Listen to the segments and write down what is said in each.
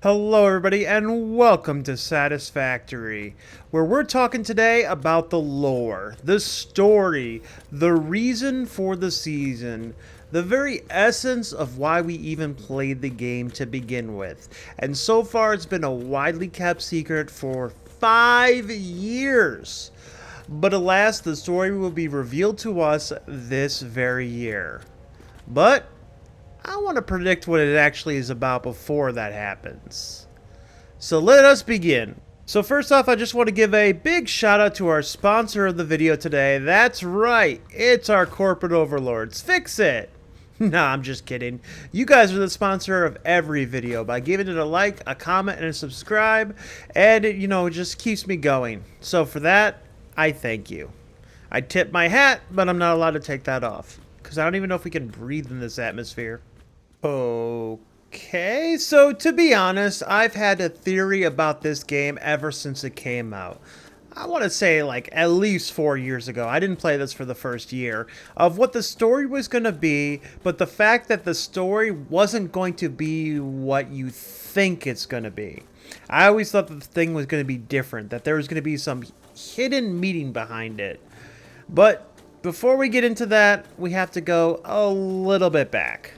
Hello everybody and welcome to Satisfactory, where we're talking today about the lore, the story, the reason for the season, the very essence of why we even played the game to begin with. And so far it's been a widely kept secret for 5 years. But alas, the story will be revealed to us this very year. But I want to predict what it actually is about before that happens. So let us begin. So first off, I just want to give a big shout out to our sponsor of the video today. That's right, it's our corporate overlords. Fix it! Nah, I'm just kidding. You guys are the sponsor of every video by giving it a like, a comment, and a subscribe. And it, just keeps me going. So for that, I thank you. I tip my hat, but I'm not allowed to take that off, because I don't even know if we can breathe in this atmosphere. Okay, so to be honest, I've had a theory about this game ever since it came out. I want to say like at least 4 years ago. I didn't play this for the first year, of what the story was going to be, but the fact that the story wasn't going to be what you think it's going to be. I always thought that the thing was going to be different, that there was going to be some hidden meaning behind it. But before we get into that, we have to go a little bit back.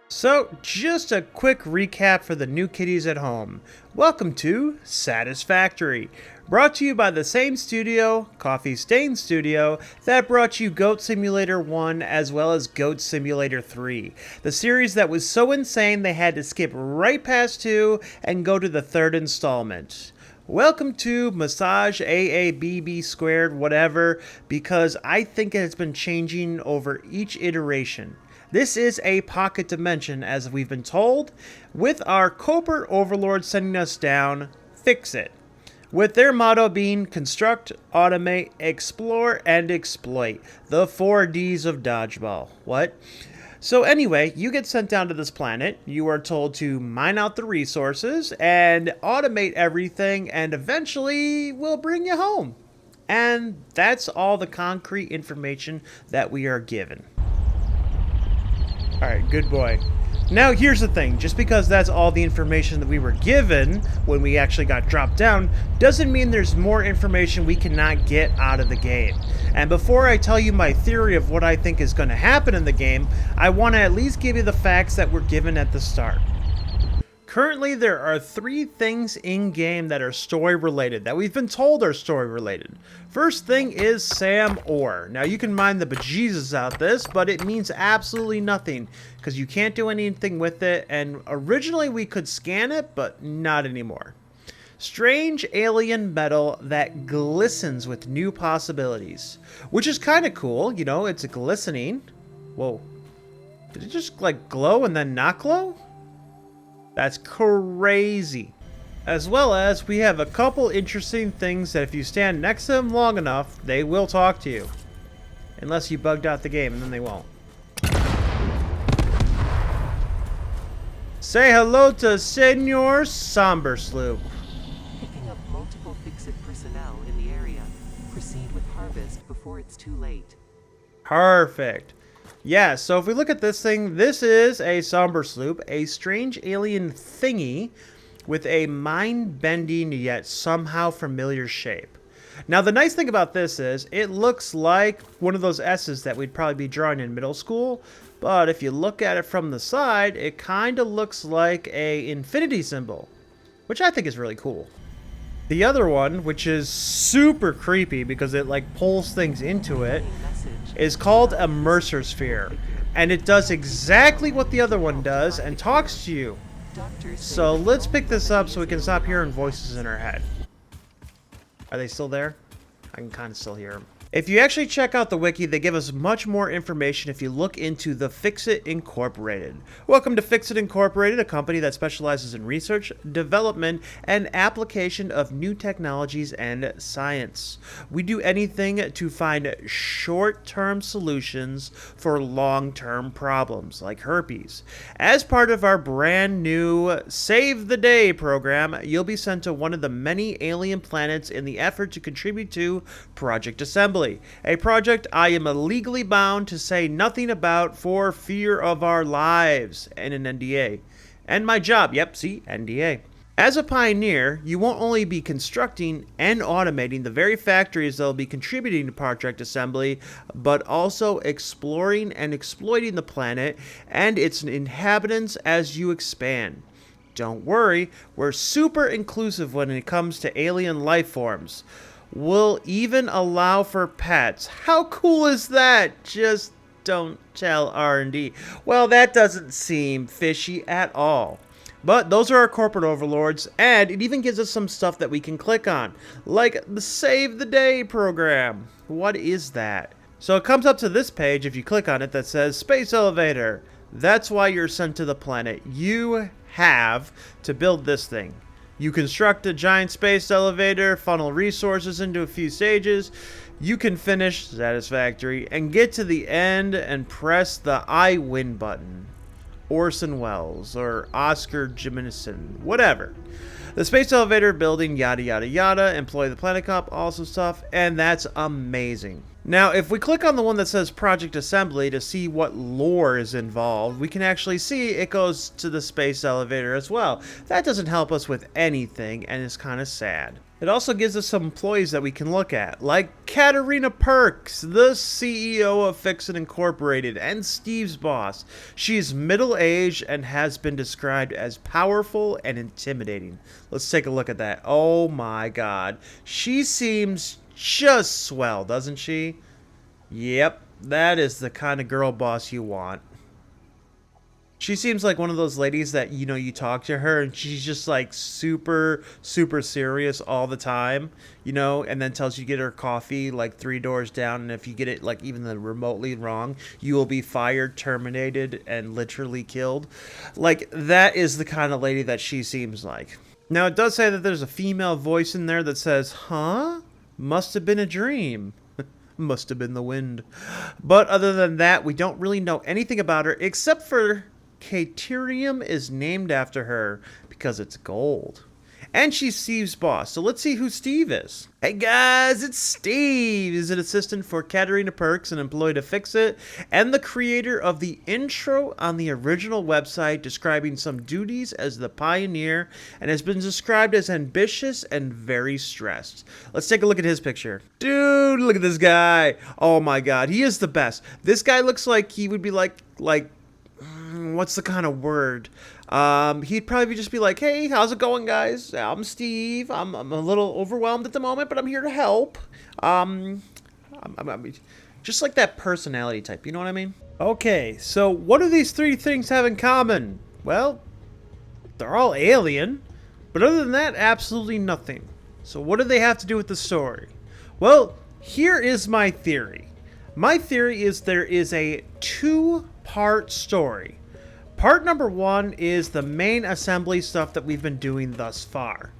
So, just a quick recap for the new kiddies at home. Welcome to Satisfactory, brought to you by the same studio, Coffee Stain Studio, that brought you Goat Simulator 1 as well as Goat Simulator 3, the series that was so insane they had to skip right past 2 and go to the third installment. Welcome to Massage AABB squared whatever, because I think it has been changing over each iteration. This is a pocket dimension, as we've been told, with our corporate overlord sending us down, fix it. With their motto being construct, automate, explore, and exploit. The 4 Ds of dodgeball. What? So anyway, you get sent down to this planet, you are told to mine out the resources, and automate everything, and eventually we'll bring you home. And that's all the concrete information that we are given. Alright, good boy. Now here's the thing, just because that's all the information that we were given when we actually got dropped down, doesn't mean there's more information we cannot get out of the game. And before I tell you my theory of what I think is going to happen in the game, I want to at least give you the facts that were given at the start. Currently, there are 3 things in-game that are story-related, that we've been told are story-related. First thing is Sam Ore. Now, you can mind the bejesus out this, but it means absolutely nothing, because you can't do anything with it, and originally we could scan it, but not anymore. Strange alien metal that glistens with new possibilities, which is kind of cool, it's glistening. Whoa. Did it just, glow and then not glow? That's crazy. As well as, we have a couple interesting things that if you stand next to them long enough, they will talk to you. Unless you bugged out the game, and then they won't. Say hello to Senor Somber Sloop. Picking up multiple Fix-It personnel in the area. Proceed with harvest before it's too late. Perfect. Yeah, so if we look at this thing, this is a Somber Sloop, a strange alien thingy with a mind-bending yet somehow familiar shape. Now, the nice thing about this is it looks like one of those S's that we'd probably be drawing in middle school, but if you look at it from the side, it kind of looks like a infinity symbol, which I think is really cool. The other one, which is super creepy because it pulls things into it, is called a Mercer Sphere, and it does exactly what the other one does and talks to you. So let's pick this up so we can stop hearing voices in our head. Are they still there? I can kind of still hear them. If you actually check out the wiki, they give us much more information if you look into the Fix-It Incorporated. Welcome to Fix-It Incorporated, a company that specializes in research, development, and application of new technologies and science. We do anything to find short-term solutions for long-term problems like herpes. As part of our brand new Save the Day program, you'll be sent to one of the many alien planets in the effort to contribute to Project Assembly. A project I am legally bound to say nothing about for fear of our lives and an NDA. And my job, yep, see, NDA. As a pioneer, you won't only be constructing and automating the very factories that will be contributing to project assembly, but also exploring and exploiting the planet and its inhabitants as you expand. Don't worry, we're super inclusive when it comes to alien life forms. We'll even allow for pets. How cool is that? Just don't tell R&D. Well, that doesn't seem fishy at all. But those are our corporate overlords, and it even gives us some stuff that we can click on, like the Save the Day program. What is that? So it comes up to this page if you click on it that says Space Elevator. That's why you're sent to the planet. You have to build this thing. You construct a giant space elevator, funnel resources into a few stages. You can finish Satisfactory and get to the end and press the I win button. Orson Welles or Oscar Jimenez, whatever. The space elevator building, yada yada yada, employ the Planet Cup, also stuff, and that's amazing. Now, if we click on the one that says Project Assembly to see what lore is involved, we can actually see it goes to the space elevator as well. That doesn't help us with anything, and it's kind of sad. It also gives us some employees that we can look at, like Katarina Perks, the CEO of Fixit Incorporated and Steve's boss. She's middle-aged and has been described as powerful and intimidating. Let's take a look at that. Oh my god. She seems just swell, doesn't she? Yep, that is the kind of girl boss you want. She seems like one of those ladies that, you know, you talk to her and she's just like super, super serious all the time, you know, and then tells you to get her coffee like 3 doors down. And if you get it like even remotely wrong, you will be fired, terminated, and literally killed. Like, that is the kind of lady that she seems like. Now, it does say that there's a female voice in there that says, huh? Must have been a dream. Must have been the wind. But other than that, we don't really know anything about her except for Caterium is named after her because it's gold. And she's Steve's boss. So let's see who Steve is. Hey guys, it's Steve. He's an assistant for Katarina Perks and employed to fix it, and the creator of the intro on the original website describing some duties as the pioneer, and has been described as ambitious and very stressed. Let's take a look at his picture. Dude, look at this guy. Oh my god, he is the best. This guy looks like he would be like what's the kind of word? He'd probably just be like, hey, how's it going, guys? I'm Steve. I'm a little overwhelmed at the moment, but I'm here to help. I'm just like that personality type, you know what I mean? Okay, so what do these 3 things have in common? Well, they're all alien, but other than that, absolutely nothing. So what do they have to do with the story? Well, here is my theory. My theory is there is a 2-part story. Part number 1 is the main assembly stuff that we've been doing thus far.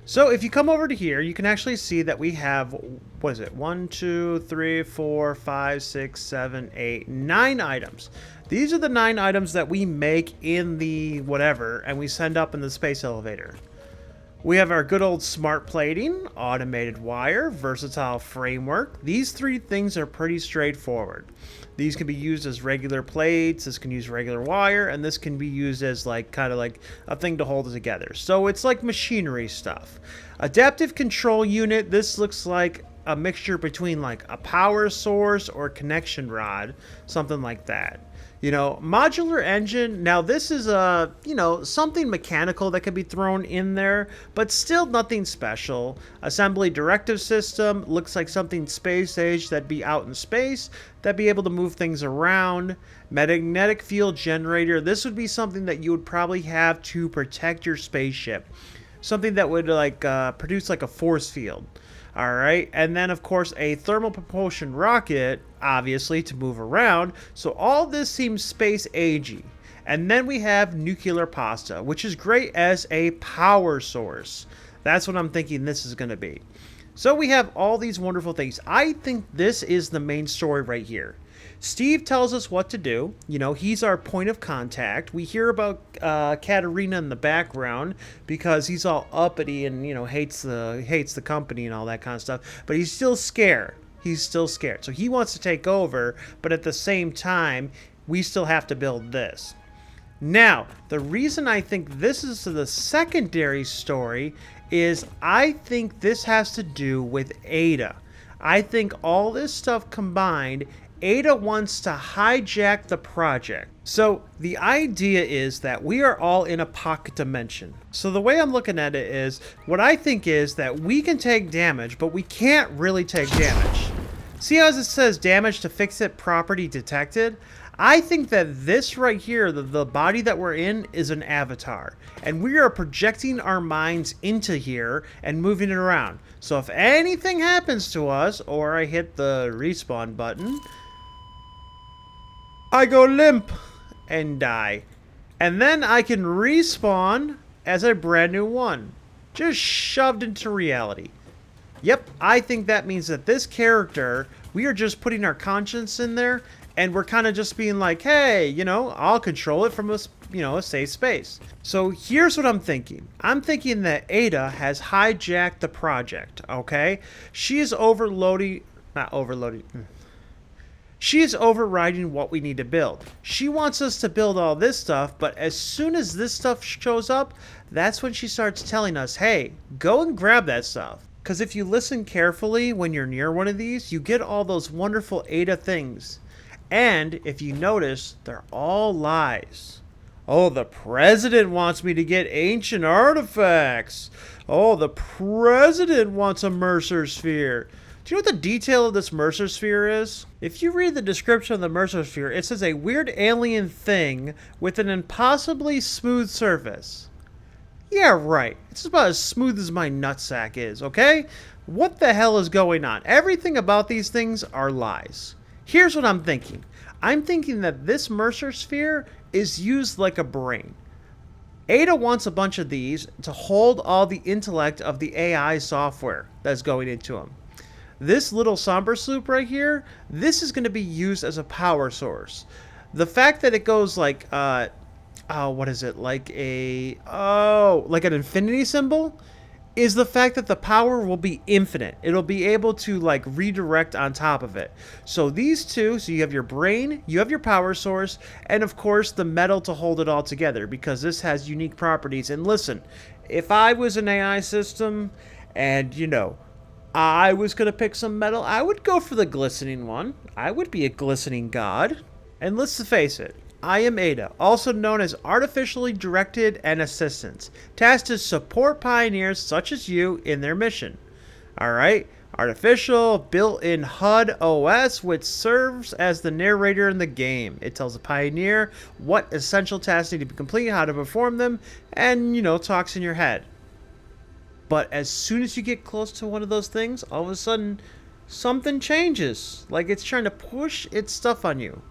So if you come over to here, you can actually see that we have, what is it, 1, 2, 3, 4, 5, 6, 7, 8, 9 items. These are the 9 items that we make in the whatever, and we send up in the space elevator. We have our good old smart plating, automated wire, versatile framework. These 3 things are pretty straightforward. These can be used as regular plates, this can use regular wire, and this can be used as like kind of like a thing to hold it together. So it's like machinery stuff. Adaptive control unit, this looks like a mixture between like a power source or connection rod, something like that. You know, modular engine, now this is a, you know, something mechanical that could be thrown in there, but still nothing special. Assembly directive system, looks like something space age that'd be out in space, that'd be able to move things around. Magnetic field generator, this would be something that you would probably have to protect your spaceship. Something that would like produce like a force field. Alright, and then of course a thermal propulsion rocket, obviously, to move around. So all this seems space agey. And then we have nuclear pasta, which is great as a power source. That's what I'm thinking this is going to be. So we have all these wonderful things. I think this is the main story right here. Steve tells us what to do. You know, he's our point of contact. We hear about Katarina in the background because he's all uppity and, you know, hates the company and all that kind of stuff. But he's still scared. He's still scared. So he wants to take over, but at the same time, we still have to build this. Now, the reason I think this is the secondary story is I think this has to do with Ada. I think all this stuff combined, Ada wants to hijack the project. So the idea is that we are all in a pocket dimension. So the way I'm looking at it is, what I think is that we can take damage, but we can't really take damage. See how it says damage to fix it property detected? I think that this right here, the body that we're in, is an avatar. And we are projecting our minds into here and moving it around. So if anything happens to us, or I hit the respawn button, I go limp and die. And then I can respawn as a brand new one. Just shoved into reality. Yep, I think that means that this character, we are just putting our conscience in there, and we're kind of just being like, hey, you know, I'll control it from a safe space. So here's what I'm thinking. I'm thinking that Ada has hijacked the project, okay? She is She is overriding what we need to build. She wants us to build all this stuff, but as soon as this stuff shows up, that's when she starts telling us, hey, go and grab that stuff. Because if you listen carefully when you're near one of these, you get all those wonderful Ada things. And if you notice, they're all lies. Oh, the president wants me to get ancient artifacts. Oh, the president wants a Mercer sphere. Do you know what the detail of this Mercer sphere is? If you read the description of the Mercer sphere, it says a weird alien thing with an impossibly smooth surface. Yeah, right. It's about as smooth as my nutsack is, okay? What the hell is going on? Everything about these things are lies. Here's what I'm thinking. I'm thinking that this Mercer sphere is used like a brain. Ada wants a bunch of these to hold all the intellect of the AI software that's going into them. This little somber sloop right here, this is going to be used as a power source. The fact that it goes like, what is it? Like like an infinity symbol is the fact that the power will be infinite. It'll be able to like redirect on top of it. So these two, so you have your brain, you have your power source, and of course the metal to hold it all together because this has unique properties. And listen, if I was an AI system and, you know, I was going to pick some metal, I would go for the glistening one. I would be a glistening god. And let's face it, I am Ada, also known as Artificially Directed and Assistance, tasked to support pioneers such as you in their mission. Alright, artificial, built-in HUD OS, which serves as the narrator in the game. It tells the pioneer what essential tasks need to be completed, how to perform them, and, you know, talks in your head. But as soon as you get close to one of those things, all of a sudden, something changes. Like it's trying to push its stuff on you.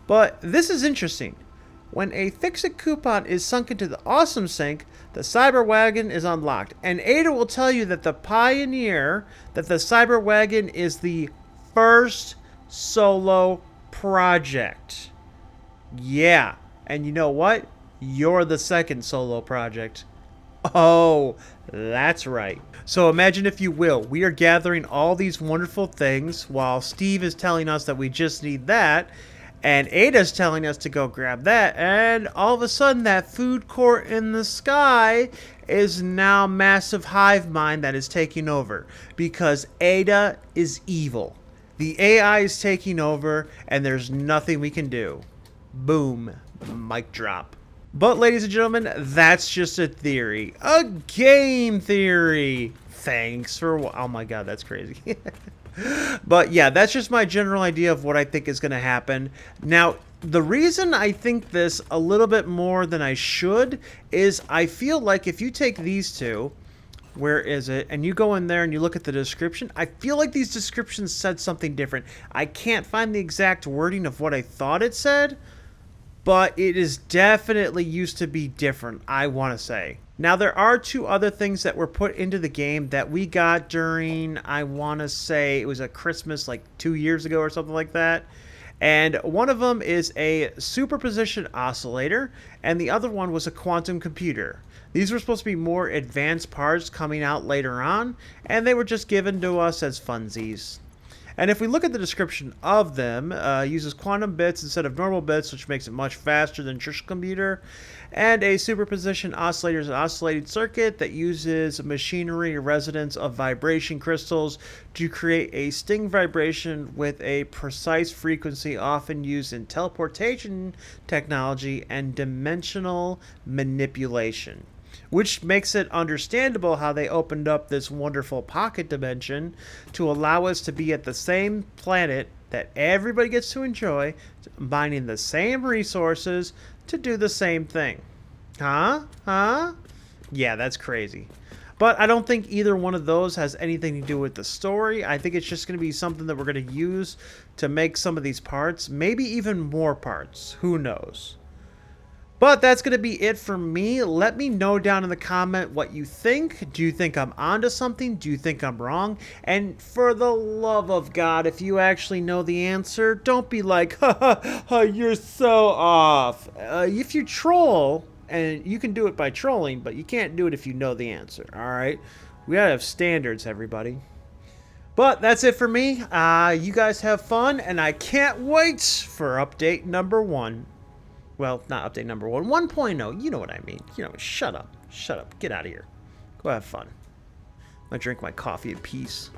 But this is interesting. When a fix-it coupon is sunk into the awesome sink, the cyber wagon is unlocked. And Ada will tell you that the pioneer, that the cyber wagon is the first solo project. Yeah. And you know what? You're the second solo project. Oh, that's right. So imagine, if you will, we are gathering all these wonderful things while Steve is telling us that we just need that, and Ada's telling us to go grab that, and all of a sudden that food court in the sky is now massive hive mind that is taking over because Ada is evil. The AI is taking over and there's nothing we can do. Boom. Mic drop. But ladies and gentlemen, that's just a theory. A game theory. Thanks for... Oh my god, that's crazy. But yeah, that's just my general idea of what I think is going to happen. Now, the reason I think this a little bit more than I should is I feel like if you take these two... Where is it? And you go in there and you look at the description. I feel like these descriptions said something different. I can't find the exact wording of what I thought it said, but it is definitely used to be different, I want to say. Now, there are two other things that were put into the game that we got during, I want to say, it was a Christmas like 2 years ago or something like that. And one of them is a superposition oscillator, and the other one was a quantum computer. These were supposed to be more advanced parts coming out later on, and they were just given to us as funsies. And if we look at the description of them, uses quantum bits instead of normal bits, which makes it much faster than a traditional computer, and a superposition oscillator is an oscillating circuit that uses machinery resonance of vibration crystals to create a sting vibration with a precise frequency often used in teleportation technology and dimensional manipulation. Which makes it understandable how they opened up this wonderful pocket dimension to allow us to be at the same planet that everybody gets to enjoy, mining the same resources to do the same thing. Huh? Huh? Yeah, that's crazy. But I don't think either one of those has anything to do with the story. I think it's just going to be something that we're going to use to make some of these parts. Maybe even more parts. Who knows? But that's going to be it for me. Let me know down in the comment what you think. Do you think I'm onto something? Do you think I'm wrong? And for the love of God, if you actually know the answer, don't be like, ha ha, you're so off. If you troll, and you can do it by trolling, but you can't do it if you know the answer, all right? We gotta have standards, everybody. But that's it for me. You guys have fun, and I can't wait for update number 1. Well, not update number 1. 1.0. You know what I mean. You know, shut up. Shut up. Get out of here. Go have fun. I'm gonna drink my coffee in peace.